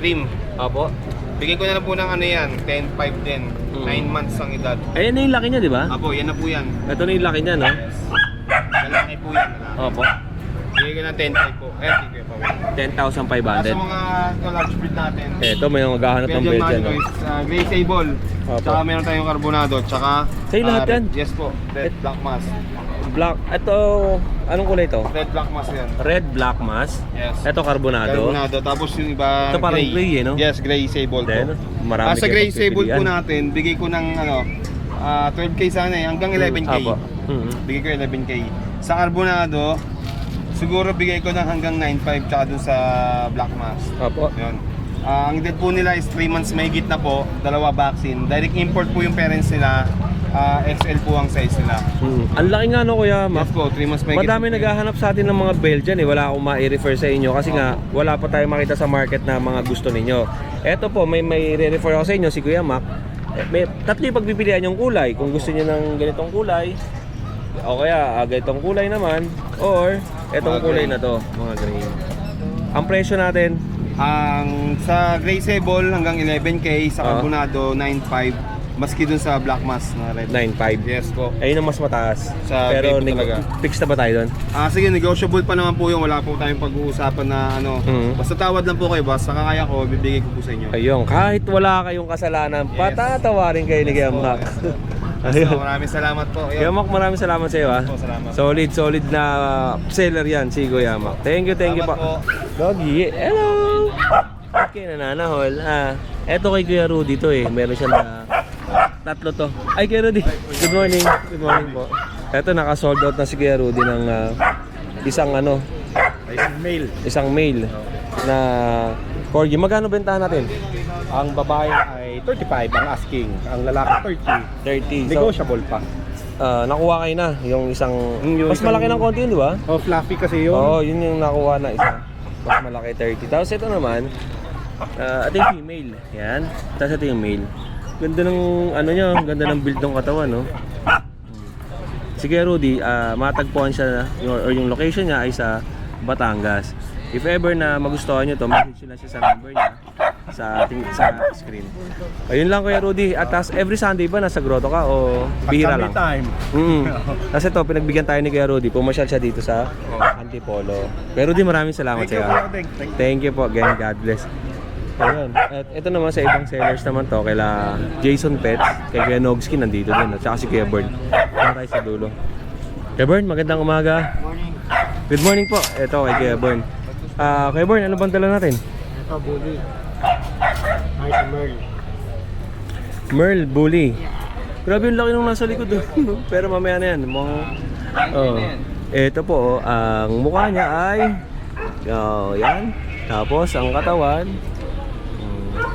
S5: cream.
S1: Opo.
S5: Bigay ko na lang po ng 10,500 din. 9 months ang edad.
S1: Ayun na yung laki niya, di ba?
S5: Apo, yan na po yan.
S1: Ito na yung laki niya, no?
S5: Yes. Lalaki po yan.
S1: Opo.
S5: Bigay ko ng 10,500 po. Sige po.
S1: 10,500.
S5: Sa mga large breed natin,
S1: Ito, may mga maghahanap ng
S5: Belgian
S1: Belgian, no?
S5: Malinois, Grey Sable,
S1: Opo.
S5: tsaka meron tayong Carbonado, tsaka
S1: Sa'yo lahat yan?
S5: Yes po, Red Black Mass.
S1: Black. Ito, anong kulay ito?
S5: Red Black Mass yan.
S1: Red Black Mass.
S5: Yes.
S1: Ito, Carbonado.
S5: Carbonado. Tapos yung iba
S1: Ito parang gray, no?
S5: Yes, Grey Sable po.
S1: Then, marami
S5: Sa
S1: kayo
S5: Grey Sable po
S1: pagpipilian.
S5: natin, bigay ko ng 12K sana hanggang 11K.
S1: Apo. Mhm.
S5: Bigay ko 11K. Sa Carbonado, siguro bigay ko ng hanggang 9.5 tsaka dun sa Black Mass.
S1: Opo.
S5: Yun. Ang edad po nila is 3 months may na po, 2 vaccine. Direct import po yung parents nila. XL po ang size nila.
S1: Ang laki nga, no, Kuya Mac?
S5: Yes po, 3 months may
S1: Madami naghahanap sa atin ng mga Belgian, eh. Wala akong ma-refer sa inyo kasi nga wala pa tayong makita sa market na mga gusto ninyo. Ito po, may re-refer ako sa inyo, si Kuya Mac. May tatlo yung pagpipilian yung kulay. Kung gusto niyo ng ganitong kulay, o kaya ganitong kulay naman, or etong
S5: Mga
S1: kulay
S5: gray.
S1: na to, mga gray. Ang presyo natin,
S5: Ang sa Grey Sable hanggang 11K, sa Carbonado 9.5, maski dun sa Black Mass na red.
S1: 9.5.
S5: Yes po.
S1: Ayun ang mas mataas.
S5: Sa
S1: Pero
S5: gray po talaga.
S1: fix na ba tayo doon?
S5: Sige, negotiable pa naman po yung wala po tayong pag-uusapan na Basta tawad lang po kayo, basta kakaya ko, bibigay ko po sa inyo.
S1: Ayun, kahit wala kayong kasalanan,
S5: Yes.
S1: patatawarin kayo ni Kuya Mac.
S5: So,
S1: Ayun.
S5: maraming salamat po.
S1: Kuya Mac, maraming salamat sa iyo, ha.
S5: Po, salamat.
S1: Solid na seller yan si Kuya Mac. Thank you
S5: Salamat
S1: po. Doggy, hello! Okay, nananahol. Eto kay Kuya Rudy to, eh. Meron siya na tatlo to. Ay, Kuya Rudy. Good morning. Good morning po. Eto, naka-sold out na si Kuya Rudy ng isang male na corgi. Magkano bentahan natin?
S7: Ang babae ay 35 ang asking, ang lalaki
S1: 30.
S7: 30. Negotiable pa.
S1: Nakuha kayo na yung isang
S7: Yung
S1: mas
S7: isang-
S1: malaki ng konti yun, di ba?
S7: Oh, fluffy kasi yun.
S1: Oo, yun yung nakuha na isa. Mas malaki 30. Tapos ito naman, ito yung female. Yan. Tapos ito yung male. Ganda ng ano niya, ganda ng build ng katawan, no? Sige, Rudy, matagpuan siya or yung location niya ay sa Batangas. If ever na magustuhan niyo to, message lang siya sa number niya sa ating sa screen. Ayun lang, Kuya Rudy. At tas every Sunday ba nasa grotto ka o bihira lang?
S7: Time.
S1: Kasi ito, pinagbigyan tayo ni Kuya Rudy. Pumasyal siya dito sa Antipolo. Kuya Rudy, maraming salamat sa iyo. Thank you po. Again, God bless. Ayun. At ito naman sa ibang sellers naman to, kaila Jason Pets, kay Kuya Nogski nandito din, at saka si Kuya Bird. Punta tayo sa dulo. Kuya Bird, magandang umaga. Good morning po. Ito kay Kuya Bird. Kuya Born, ano bang dala natin?
S3: Ito, bully. Nice Merl.
S1: Merl Bully. Grabe yung laki nung nasa likod. Pero mamaya na yan. Ito po, ang mukha niya ay yan. Tapos ang katawan.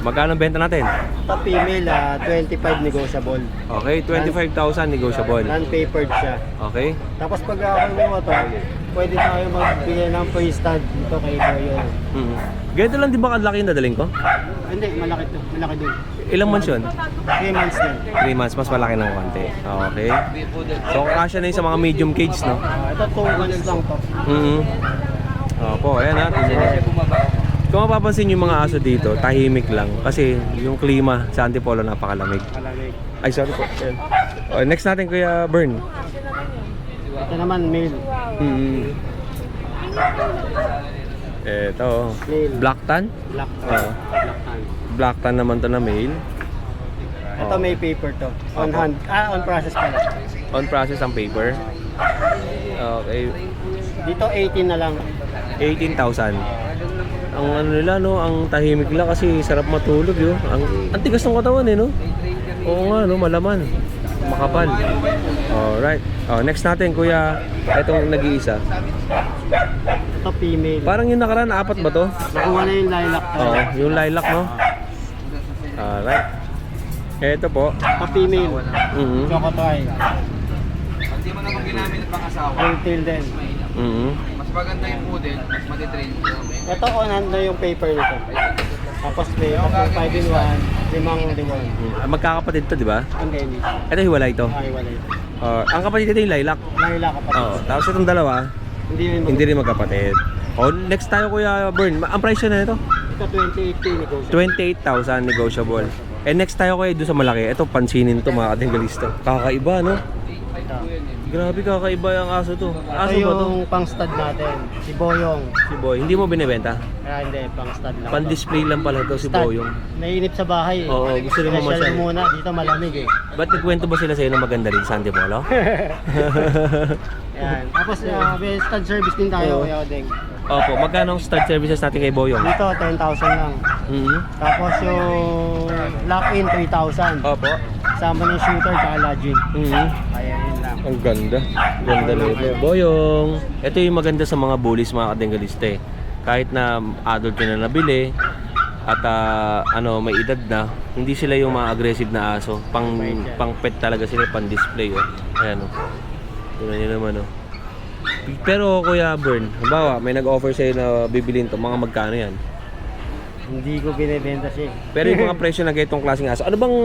S1: Magkano ang benta natin?
S3: Ito, female, 25 negotiable.
S1: Okay, 25,000 negotiable.
S3: Non-papered siya.
S1: Okay.
S3: Tapos pag ako mo ito, pwede tayo magbigay ng free stand dito kay Boyo.
S1: Ganito lang di ba kalaki yung dadaling ko?
S3: Hindi, malaki to. Malaki din.
S1: Ilang months yun?
S3: 3 months din.
S1: 3 months, mas malaki ng konti. Okay. So kasya na yun sa mga medium cage, no?
S3: Ito 2 months lang to.
S1: Opo, ayan ha. Kung mapapansin yung mga aso dito, tahimik lang. Kasi yung klima sa Antipolo napakalamig.
S3: Malamig.
S1: Ay, sorry po. Next natin, Kuya Bern.
S3: Ito naman, male.
S1: Ito,
S3: Male.
S1: Black Tan.
S3: Black
S1: Oo.
S3: Black hand.
S1: Black Tan naman to na male.
S3: Ito may paper to. On hand. On process pala.
S1: On process ang paper. Okay.
S3: Dito 18 na lang.
S1: 18,000. Ang ano nila, no, ang tahimik lang kasi sarap matulog, yo. Ang tigas ng katawan, eh, no? Oo nga, no, malaman. Makapal. Alright. Next natin, Kuya, itong nag-iisa.
S3: Ito female.
S1: Parang yung nakaraan, 4 ba to?
S3: Nakuha na yung lilac.
S1: Oo, yung lilac, no? Alright. Ito po.
S3: Ito female. Choco toy.
S5: Hindi mo naman ginamit ng pangasawa.
S3: Ringtail din.
S5: Mas maganda yung poodle, mas matitrain.
S3: Ito on hand na yung paper nito. Tapos may 5 in 1, 5 in 1.
S1: Magkakapatid to, di ba?
S3: Hindi, hindi.
S1: Ito, hiwalay to.
S3: Ay, wala ito.
S1: Ang kapatid ito yung lilac.
S3: Lilac ka pa.
S1: Oo. Tapos itong dalawa, hindi rin magkapatid. Next tayo, Kuya Bern. Ang price na ito?
S3: Ito 28K negotiable.
S1: 28,000 negotiable. And next tayo kayo doon sa malaki. Ito, pansinin to mga katinggalista. Kakaiba, no?
S3: Ito.
S1: Grabe, kakaiba yung aso to.
S3: Ito
S1: Aso ba to?
S3: yung pang stud natin. Si Boyong.
S1: Si Boy. Hindi mo binibenta?
S3: Kaya hindi, pang stud lang.
S1: Pan-display lang pala to si
S3: Stud.
S1: Boyong.
S3: Nainip sa bahay.
S1: Oo, gusto rin
S3: Special
S1: mamasyal.
S3: muna. Dito malamig eh.
S1: Ba't nagkwento ba sila sa'yo na maganda rin sa Antipolo?
S3: Yan. Tapos may stud service din tayo,
S1: Oo.
S3: Kuya Odeng.
S1: Opo, magkano ang stud services natin kay Boyong?
S3: Dito, 10,000 lang. Tapos yung lock-in, 3,000.
S1: Opo.
S3: Kasama ng shooter tsaka lodging. Ayan, yun lang.
S1: Ang ganda. Ganda nito. Boyong. Ito yung maganda sa mga bullies, mga katinggaliste. Kahit na adult yun na nabili at may edad na, hindi sila yung mga aggressive na aso. Pang pet talaga sila, pang display. Ayan o. Tingnan nyo naman o. Pero Kuya Bern, halimbawa may nag-offer sa'yo na bibilin to, mga magkano yan?
S3: Hindi ko binibenta siya.
S1: Pero yung mga presyo na ganitong klaseng aso, ano bang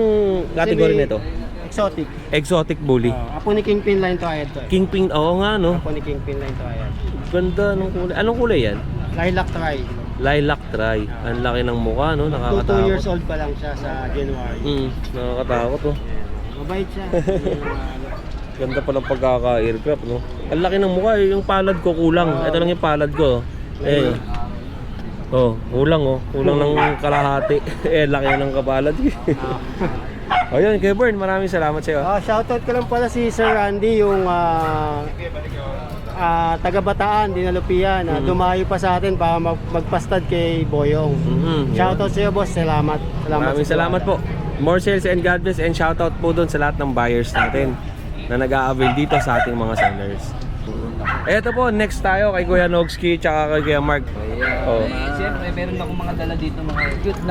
S1: category nito?
S3: Exotic.
S1: Exotic bully.
S3: Apo ni Kingpin line to ayan to.
S1: Kingpin, oo nga no.
S3: Apo ni Kingpin line to ayan.
S1: Ganda ng kulay. Anong kulay yan?
S3: Lilac try.
S1: Lilac try. Ang laki ng mukha, no?
S3: 2
S1: Nakakatakot.
S3: years old pa lang siya sa January.
S1: Nakakatakot, oh.
S3: Mabait siya.
S1: Ganda palang pagkaka-aircraft, no? Ang laki ng mukha, yung palad ko kulang. Ito lang yung palad ko. Eh. Oh, kulang, oh. Kulang ng kalahati. Laki ng kapalad. Ayun, Kuya Bern, maraming salamat sa'yo.
S3: Shoutout ko lang pala si Sir Randy, yung taga Bataan, Dinalupian. Dumayo pa sa atin para magpastad kay Boyong. Shoutout sa'yo, boss. Salamat.
S1: Maraming salamat po. More sales and God bless, and shoutout po doon sa lahat ng buyers natin na nag-a-avail dito sa ating mga sellers. Eto po, next tayo kay Kuya Nogski tsaka kay Kuya Mark. Oh.
S6: Siyempre, meron akong mga dala dito, mga cute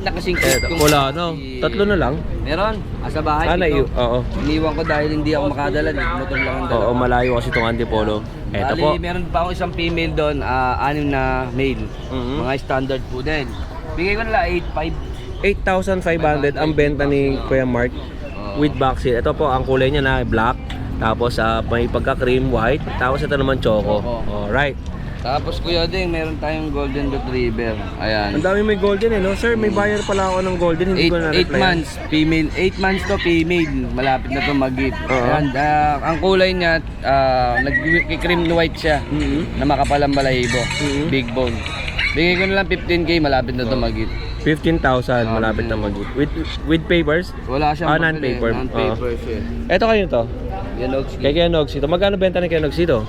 S6: na kasing
S1: Eto, wala no. Tatlo na lang.
S6: Meron, sa bahay dito.
S1: Oo.
S6: Iniwan ko dahil hindi ako makadala, motor lang ang dala.
S1: Oo, malayo kasi itong Antipolo. Eto po.
S6: Bali, meron pa akong isang female doon, 6 na male. Mga standard po din. Bigay ko nila 8,500.
S1: 8,500 ang benta ni Kuya Mark with vaccine. Ito po, ang kulay niya na black. Tapos may pagka-cream white. Tapos ito naman choco. Alright.
S6: Tapos Kuya Ding, meron tayong golden retriever. Ayan.
S1: Ang dami may golden eh, no? Sir, may buyer pala ako ng golden. Hindi ko
S6: 8
S1: na-reply.
S6: months, female. 8 months to female. Malapit na to mag-give. Ayan, ang kulay niya, nag-cream white siya. Na makapalang balahibo. Big bone. Bigay ko na lang 15K, malapit na to mag-give.
S1: 15,000, malapit na mag with papers?
S6: Wala siyang
S1: non-paper.
S6: Non-paper siya.
S1: Ito kayo to.
S6: Yan, Oaks.
S1: Kay Kenox ito. Magkano benta ni Kenox ito?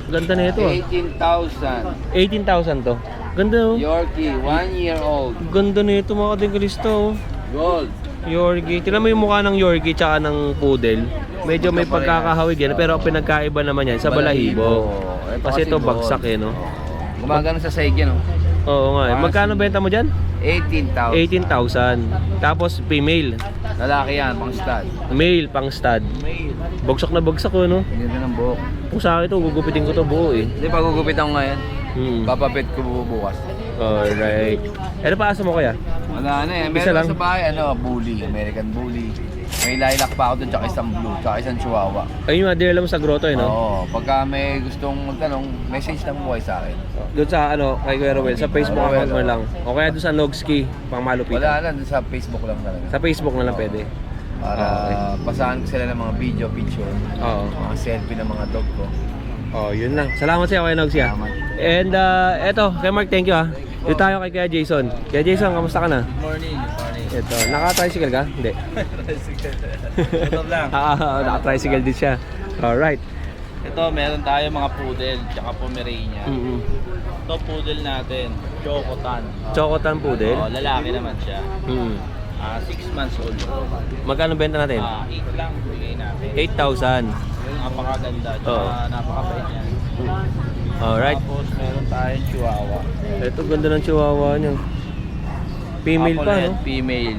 S1: Ganda na ito.
S6: 18,000.
S1: 18,000 to. Ganda oh.
S6: Yorkie, 1 year old.
S1: Ganda na ito mga kadengkalista oh.
S6: Gold.
S1: Yorkie. Tingnan mo yung mukha ng Yorkie tsaka ng Poodle. Medyo may pagkakahawig yan, pero pinagkaiba naman yan sa balahibo. Kasi ito bagsak eh, no?
S6: Gumagano sa saig yan, oh.
S1: Oo nga. Magkano benta mo dyan?
S6: 18,000.
S1: 18,000. Tapos female.
S6: Lalaki yan, pang stud.
S1: Male pang stud. Bagsak na bagsak ko, no?
S6: Hindi na ng buhok.
S1: Kung sa akin ito, gugupitin ko to buo eh.
S6: Hindi, pagugupitan ko ngayon. Papapit ko bukas.
S1: Alright. Ano pa aso mo kaya?
S6: Wala na eh.
S1: Isa
S6: Meron
S1: lang?
S6: sa bahay, bully. American bully. May lilac pa ako dun, tsaka isang blue, tsaka isang chihuahua.
S1: Ayun yung dinala mo sa grotto eh, no?
S6: Oo. Pagka may gustong magtanong, message lang po kayo sa akin.
S1: Doon sa kay Kuya Rowel, sa Facebook account mo lang. O kaya doon sa Nogski, pang malupitan.
S6: Wala na, dun sa Facebook lang talaga.
S1: Sa Facebook na lang pwede.
S6: Para pasahan ko sila ng mga video, picture,
S1: Oo.
S6: mga selfie ng mga dog ko.
S1: Oh, yun lang. Salamat sa iyo, Kuya Nogsi.
S6: Salamat.
S1: And eto, kay Mark, thank you ah. Dito tayo kay Kuya Jason. Kuya Jason, kamusta ka na?
S5: Morning.
S1: Ito, naka-tricycle ka? Hindi.
S5: Ito lang.
S1: Naka-tricycle din siya. Alright.
S5: Ito, meron tayo mga poodle, tsaka Pomeranian. Ito poodle natin, Chocotan.
S1: Chocotan Poodle.
S5: Lalaki naman siya. 6 months old.
S1: Magkano benta natin?
S5: 8 lang bigay natin.
S1: 8,000.
S5: Napakaganda, tsaka napakabait niya.
S1: Alright.
S5: Tapos meron tayong Chihuahua.
S1: Ito, ganda ng chihuahua niya. Female pa, no?
S5: Female.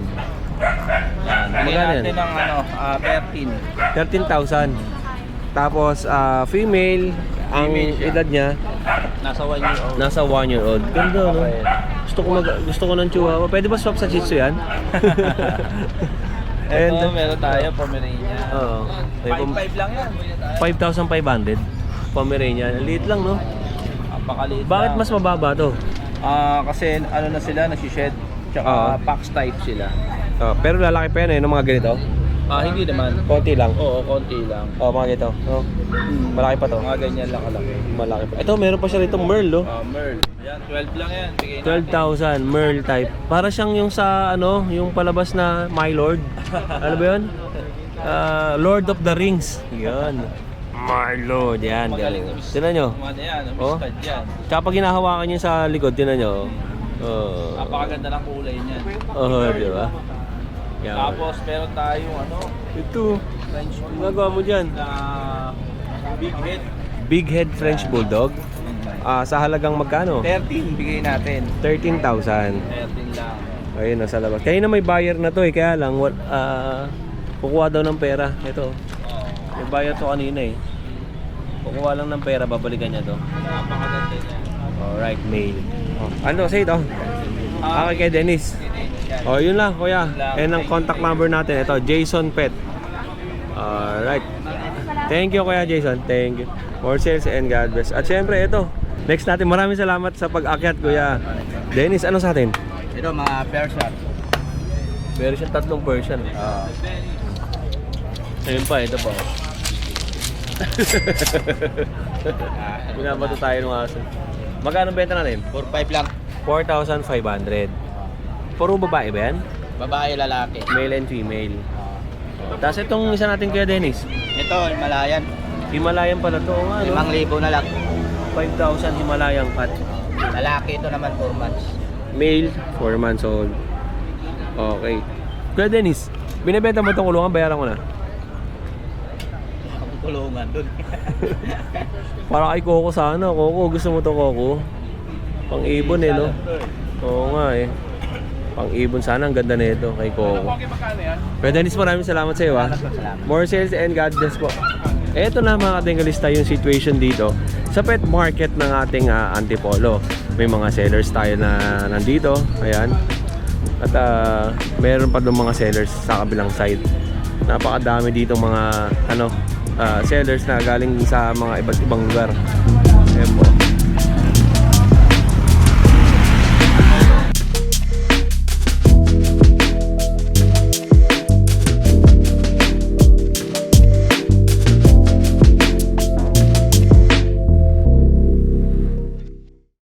S5: Yan. Bigay
S1: Magkano yan?
S5: natin ng 13.
S1: 13,000. Tapos, female, ang
S5: Female siya.
S1: edad niya,
S5: Nasa 1 year old.
S1: nasa 1 year old. Ganda, no?
S5: Okay.
S1: Gusto ko ng chihuahua. Pwede ba swap sa Shih Tzu yan?
S5: Ito, meron tayo Pomeranian.
S1: Oo.
S5: 5.5 lang yan.
S1: 5,500. Pomeranian. Ang liit lang, no?
S5: Napakaliit
S1: Bakit
S5: lang.
S1: mas mababa to?
S5: Kasi ano na sila, nagsished. Tsaka
S1: Oo.
S5: box type sila.
S1: Pero lalaki pa yan, eh, ng mga ganito.
S5: Hindi naman.
S1: Konti lang.
S5: Oo, konti lang.
S1: Mga ganito. No? Malaki pa to.
S5: Mga ganyan lang kalaki.
S1: Malaki pa. Ito, meron pa siya rito, Merl, no?
S5: Merl. Ayan, 12 lang yan. Bigay natin.
S1: 12,000 Merl type. Para siyang yung sa yung palabas na My Lord. Ano ba 'yun? Lord of the Rings. 'Yan. My Lord, yan.
S5: Magaling na
S1: Tingnan nyo.
S5: Kumada yan,
S1: Oh.
S5: mispad yan.
S1: Tsaka pag hinahawakan nyo sa likod, tingnan nyo.
S5: Napakaganda ng kulay niyan.
S1: Di ba? Yan.
S5: Tapos meron tayong
S1: Ito.
S5: French
S1: Ano nagawa mo dyan?
S5: na big head.
S1: Big Head French Bulldog. Sa halagang magkano?
S5: 13 bigay natin.
S1: 13,000.
S5: 13 lang.
S1: Ayun, nasa labas. Kaya na may buyer na to eh. Kaya lang, kukuha daw ng pera. Ito. May buyer to kanina eh. Kukuha lang ng pera, babalikan niya to.
S5: Napakaganda niya.
S1: Alright, mail. Ano kasi ito? Kay Dennis. Yun lang, kuya. And ang contact number natin, ito, Jason Pet. Alright. Thank you, kuya Jason. Thank you. More sales and God bless. At syempre, ito. Next natin, maraming salamat sa pag-akyat, kuya Dennis. Ano sa atin?
S6: Ito, mga Persian.
S1: Meron siyang 3 Persian. Ayun pa, ito pa. Binabato tayo ng aso. Magkano benta natin?
S6: 4-5 lang.
S1: 4,500. Puro babae ba yan?
S6: Babae, lalaki.
S1: Male and female. Tapos itong isa natin kaya Dennis.
S6: Ito, Himalayan.
S1: Himalayan pala to, nga, no?
S6: 5,000 na lang.
S1: 5,000 Himalayan cat.
S6: Lalaki, ito naman 4 months.
S1: Male, 4 months old. Okay. Kuya Dennis, binibenta mo itong kulungan, bayaran ko na.
S6: Kulungan dun.
S1: Para kay Coco sana. Coco, gusto mo to Coco? Pang-ibon eh, no? Oo nga eh. Pang-ibon sana, ang ganda na ito kay Coco. Kuya Dennis, maraming salamat sa iyo ha. More sales and God bless po. Eto na mga katinggalista yung situation dito sa pet market ng ating Antipolo. May mga sellers tayo na nandito. Ayan. At meron pa doon mga sellers sa kabilang side. Napakadami dito mga sellers na galing sa mga iba't ibang lugar. Ayan po.